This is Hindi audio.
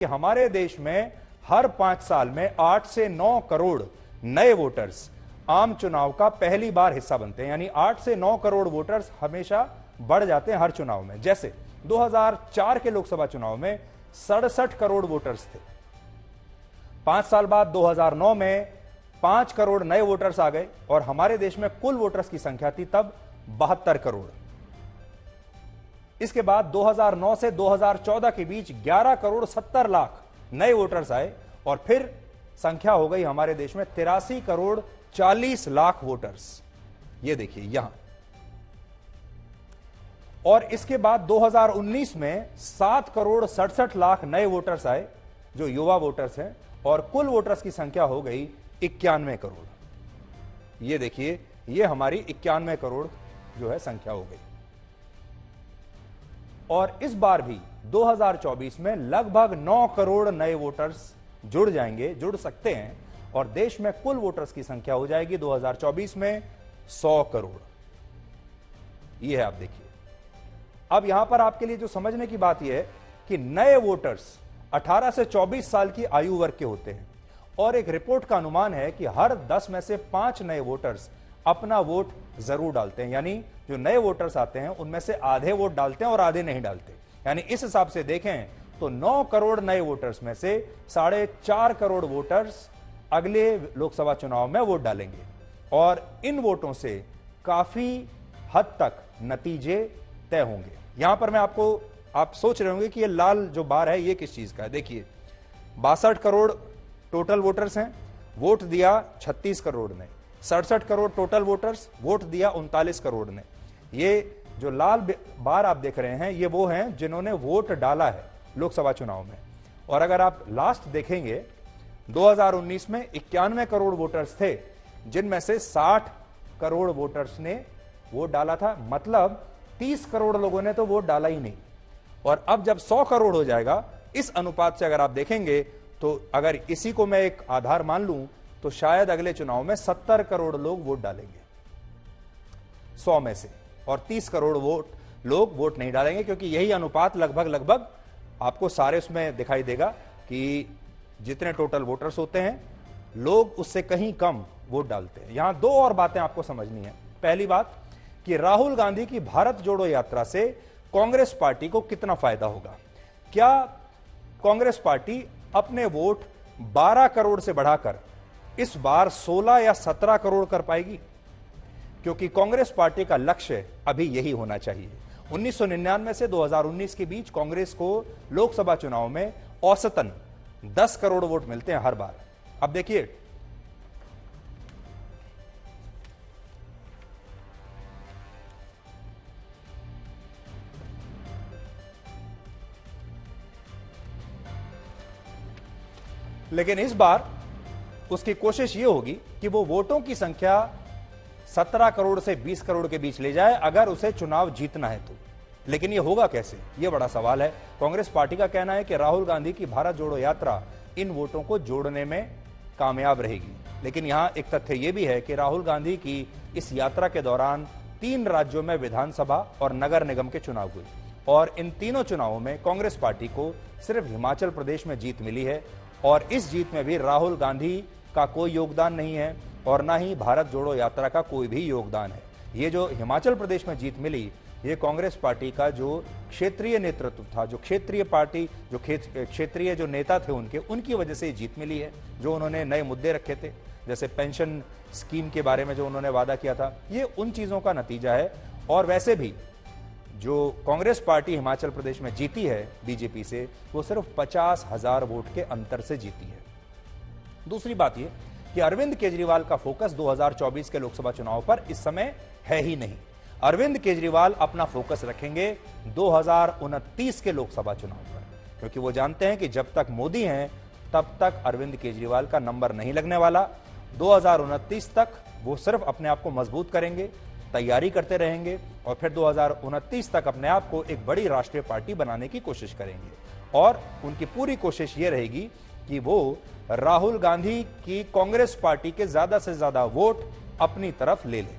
कि हमारे देश में हर 5 साल में 8 से 9 करोड़ नए वोटर्स आम चुनाव का पहली बार हिस्सा बनते हैं। यानी 8 से 9 करोड़ वोटर्स हमेशा बढ़ जाते हैं हर चुनाव में। जैसे 2004 के लोकसभा चुनाव में 67 करोड़ वोटर्स थे। 5 साल बाद 2009 में 5 करोड़ नए वोटर्स आ गए और हमारे देश में कुल वोटर्स की संख्या थी तब 72 करोड़। इसके बाद 2009 से 2014 के बीच 11 करोड़ 70 लाख नए वोटर्स आए और फिर संख्या हो गई हमारे देश में 83 करोड़ 40 लाख वोटर्स। ये देखिए यहां। और इसके बाद 2019 में 7 करोड़ 67 लाख नए वोटर्स आए जो युवा वोटर्स हैं और कुल वोटर्स की संख्या हो गई 91 करोड़। ये देखिए, ये हमारी 91 करोड़ जो है संख्या हो गई। और इस बार भी 2024 में लगभग 9 करोड़ नए वोटर्स जुड़ सकते हैं और देश में कुल वोटर्स की संख्या हो जाएगी 2024 में 100 करोड़। यह है, आप देखिए। अब यहां पर आपके लिए जो समझने की बात यह है कि नए वोटर्स 18 से 24 साल की आयु वर्ग के होते हैं और एक रिपोर्ट का अनुमान है कि हर 10 में से 5 नए वोटर्स अपना वोट जरूर डालते हैं। यानी जो नए वोटर्स आते हैं उनमें से आधे वोट डालते हैं और आधे नहीं डालते। यानी इस हिसाब से देखें तो 9 करोड़ नए वोटर्स में से 4.5 करोड़ वोटर्स अगले लोकसभा चुनाव में वोट डालेंगे और इन वोटों से काफी हद तक नतीजे तय होंगे। यहां पर आप सोच रहे होंगे कि ये लाल जो बार है ये किस चीज का है। देखिए, 62 करोड़ टोटल वोटर्स हैं, वोट दिया 36 करोड़ ने। 67 करोड़ टोटल वोटर्स, वोट दिया 39 करोड़ ने। ये जो लाल बार आप देख रहे हैं ये वो हैं जिन्होंने वोट डाला है लोकसभा चुनाव में। और अगर आप लास्ट देखेंगे 2019 में 91 करोड़ वोटर्स थे जिनमें से 60 करोड़ वोटर्स ने वोट डाला था। मतलब 30 करोड़ लोगों ने तो वोट डाला ही नहीं। और अब जब 100 करोड़ हो जाएगा, इस अनुपात से अगर आप देखेंगे तो अगर इसी को मैं एक आधार मान लूं तो शायद अगले चुनाव में 70 करोड़ लोग वोट डालेंगे 100 में से, और 30 करोड़ लोग वोट नहीं डालेंगे, क्योंकि यही अनुपात लगभग आपको सारे उसमें दिखाई देगा कि जितने टोटल वोटर्स होते हैं लोग उससे कहीं कम वोट डालते हैं। यहां 2 और बातें आपको समझनी है। पहली बात कि राहुल गांधी की भारत जोड़ो यात्रा से कांग्रेस पार्टी को कितना फायदा होगा। क्या कांग्रेस पार्टी अपने वोट 12 करोड़ से बढ़ाकर इस बार 16 या 17 करोड़ कर पाएगी? क्योंकि कांग्रेस पार्टी का लक्ष्य अभी यही होना चाहिए। 1999 से 2019 के बीच कांग्रेस को लोकसभा चुनाव में औसतन 10 करोड़ वोट मिलते हैं हर बार। अब देखिए, लेकिन इस बार उसकी कोशिश यह होगी कि वो वोटों की संख्या 17 करोड़ से 20 करोड़ के बीच ले जाए अगर उसे चुनाव जीतना है तो। लेकिन यह होगा कैसे, यह बड़ा सवाल है। कांग्रेस पार्टी का कहना है कि राहुल गांधी की भारत जोड़ो यात्रा इन वोटों को जोड़ने में कामयाब रहेगी। लेकिन यहां एक तथ्य यह भी है कि राहुल गांधी की इस यात्रा के दौरान 3 राज्यों में विधानसभा और नगर निगम के चुनाव हुए और इन तीनों चुनावों में कांग्रेस पार्टी को सिर्फ हिमाचल प्रदेश में जीत मिली है और इस जीत में भी राहुल गांधी का कोई योगदान नहीं है और ना ही भारत जोड़ो यात्रा का कोई भी योगदान है। ये जो हिमाचल प्रदेश में जीत मिली, ये कांग्रेस पार्टी का जो क्षेत्रीय नेतृत्व था, जो क्षेत्रीय पार्टी, जो क्षेत्रीय जो नेता थे उनकी वजह से जीत मिली है। जो उन्होंने नए मुद्दे रखे थे, जैसे पेंशन स्कीम के बारे में जो उन्होंने वादा किया था, ये उन चीजों का नतीजा है। और वैसे भी जो कांग्रेस पार्टी हिमाचल प्रदेश में जीती है बीजेपी से, वो सिर्फ 50,000 वोट के अंतर से जीती है। दूसरी बात यह कि अरविंद केजरीवाल का फोकस 2024 के लोकसभा चुनाव पर इस समय है ही नहीं। अरविंद केजरीवाल अपना फोकस रखेंगे 2029 के लोकसभा चुनाव पर, क्योंकि वो जानते हैं कि जब तक मोदी हैं तब तक अरविंद केजरीवाल का नंबर नहीं लगने वाला। 2029 तक वो सिर्फ अपने आप को मजबूत करेंगे, तैयारी करते रहेंगे और फिर 2029 तक अपने आप को एक बड़ी राष्ट्रीय पार्टी बनाने की कोशिश करेंगे। और उनकी पूरी कोशिश ये रहेगी कि वो राहुल गांधी की कांग्रेस पार्टी के ज्यादा से ज्यादा वोट अपनी तरफ ले लें।